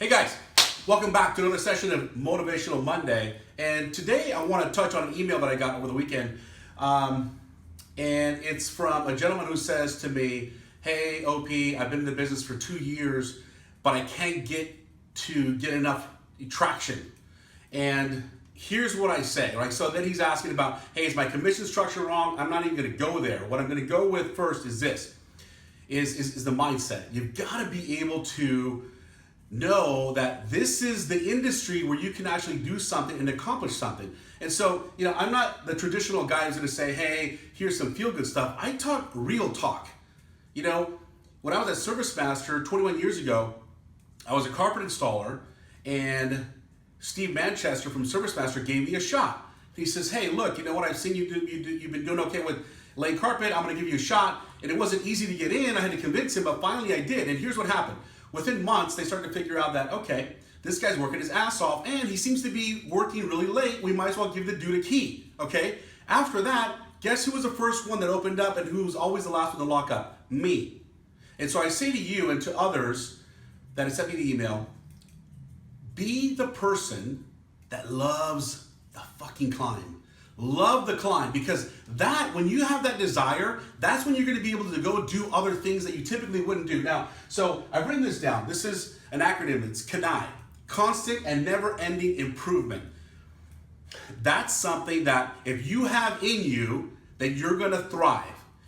Hey guys, welcome back to another session of Motivational Monday. And today I want to touch on an email that I got over the weekend. And it's from a gentleman who says to me, hey OP, I've been in the business for 2 years, but I can't get enough traction. And here's what I say, right? So then he's asking about, hey, is my commission structure wrong? I'm not even going to go there. What I'm going to go with first is this, is the mindset. You've got to be able to know that this is the industry where you can actually do something and accomplish something. And so, I'm not the traditional guy who's going to say, hey, here's some feel-good stuff. I talk real talk. When I was at ServiceMaster 21 years ago, I was a carpet installer, and Steve Manchester from ServiceMaster gave me a shot. He says, hey, look, you know what? I've seen you do, you've been doing okay with laying carpet. I'm going to give you a shot. And it wasn't easy to get in. I had to convince him, but finally I did. And here's what happened. Within months, they started to figure out that, okay, this guy's working his ass off and he seems to be working really late. We might as well give the dude a key, okay? After that, guess who was the first one that opened up and who was always the last one to lock up? Me. And so I say to you and to others that have sent me the email, be the person that loves the fucking climb. Love the climb, because when you have that desire, that's when you're going to be able to go do other things that you typically wouldn't do. Now, so I've written this down. This is an acronym. It's CANI, constant and never-ending improvement. That's something that if you have in you, then you're going to thrive.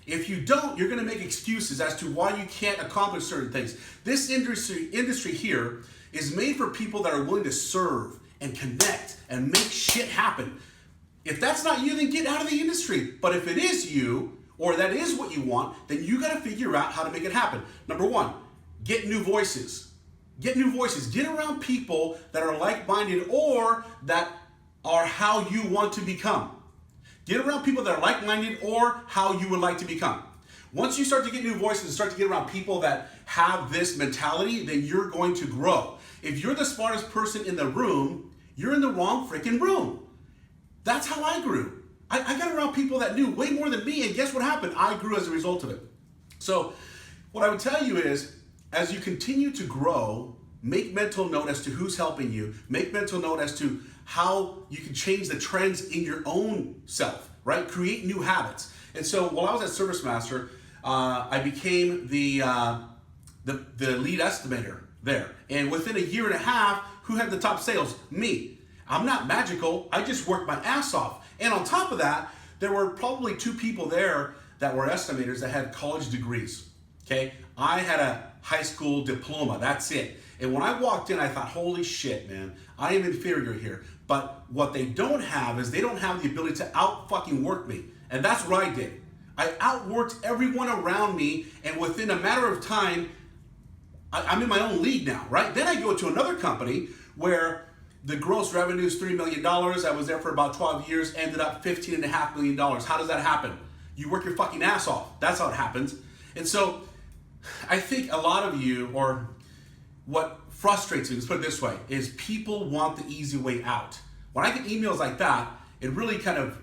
If you don't, you're going to make excuses as to why you can't accomplish certain things. This industry here is made for people that are willing to serve and connect and make shit happen. If that's not you, then get out of the industry. But if it is you, or that is what you want, then you got to figure out how to make it happen. Number one, get new voices. Get new voices. Get around people that are like-minded or that are how you want to become. Get around people that are like-minded or how you would like to become. Once you start to get new voices and start to get around people that have this mentality, then you're going to grow. If you're the smartest person in the room, you're in the wrong freaking room. That's how I grew. I got around people that knew way more than me, and guess what happened? I grew as a result of it. So what I would tell you is, as you continue to grow, make mental note as to who's helping you. Make mental note as to how you can change the trends in your own self, right? Create new habits. And so while I was at ServiceMaster, I became the lead estimator there. And within a year and a half, who had the top sales? Me. I'm not magical. I just worked my ass off. And on top of that, there were probably 2 people there that were estimators that had college degrees. Okay? I had a high school diploma. That's it. And when I walked in, I thought, holy shit, man, I am inferior here. But what they don't have is they don't have the ability to out-fucking work me. And that's what I did. I outworked everyone around me, and within a matter of time, I'm in my own league now, right? Then I go to another company where the gross revenue is $3 million. I was there for about 12 years, ended up $15.5 million. How does that happen? You work your fucking ass off. That's how it happens. And so I think a lot of you, or what frustrates me, let's put it this way, is people want the easy way out. When I get emails like that, it really kind of,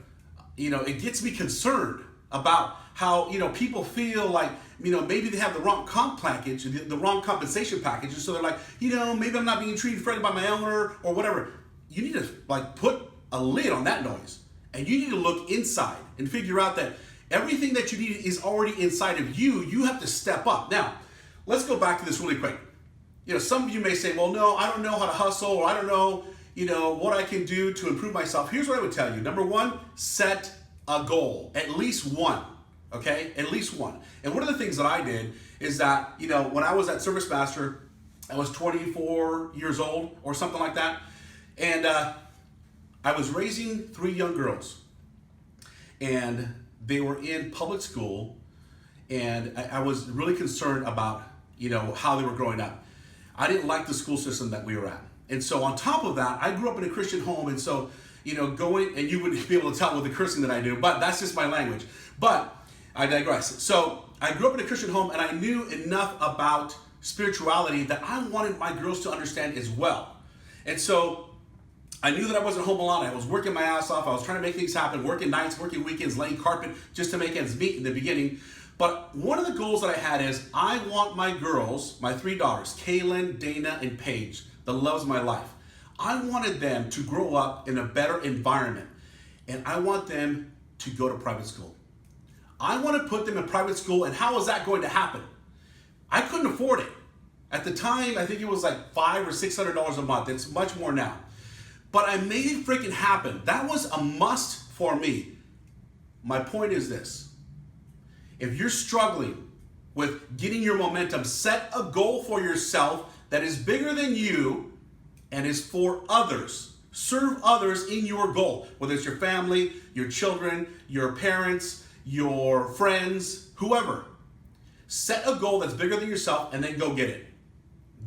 it gets me concerned about how, people feel like, maybe they have the wrong comp package, the wrong compensation package, and so they're like, maybe I'm not being treated fairly by my owner or whatever. You need to put a lid on that noise, and you need to look inside and figure out that everything that you need is already inside of you. You have to step up. Now, let's go back to this really quick. Some of you may say, well, no, I don't know how to hustle, or I don't know, what I can do to improve myself. Here's what I would tell you. Number one, set a goal, at least one. Okay, at least one. And one of the things that I did is that, when I was at ServiceMaster, I was 24 years old or something like that. And I was raising 3 young girls. And they were in public school. And I was really concerned about, how they were growing up. I didn't like the school system that we were at. And so on top of that, I grew up in a Christian home. And so, going, and you wouldn't be able to tell with the cursing that I do, but that's just my language. But I digress. So I grew up in a Christian home, and I knew enough about spirituality that I wanted my girls to understand as well. And so I knew that I wasn't home a lot. I was working my ass off. I was trying to make things happen, working nights, working weekends, laying carpet just to make ends meet in the beginning. But one of the goals that I had is I want my girls, my 3 daughters, Kaylin, Dana, and Paige, the loves of my life. I wanted them to grow up in a better environment, and I want them to go to private school. I want to put them in private school, and how is that going to happen? I couldn't afford it. At the time, I think it was like $500 or $600 a month. It's much more now. But I made it freaking happen. That was a must for me. My point is this. If you're struggling with getting your momentum, set a goal for yourself that is bigger than you and is for others. Serve others in your goal, whether it's your family, your children, your parents, your friends, whoever. Set a goal that's bigger than yourself and then go get it.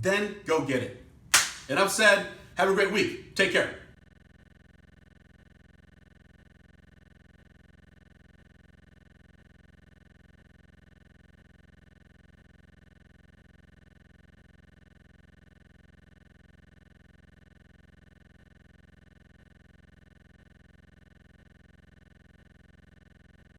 Then go get it. Enough said. Have a great week. Take care.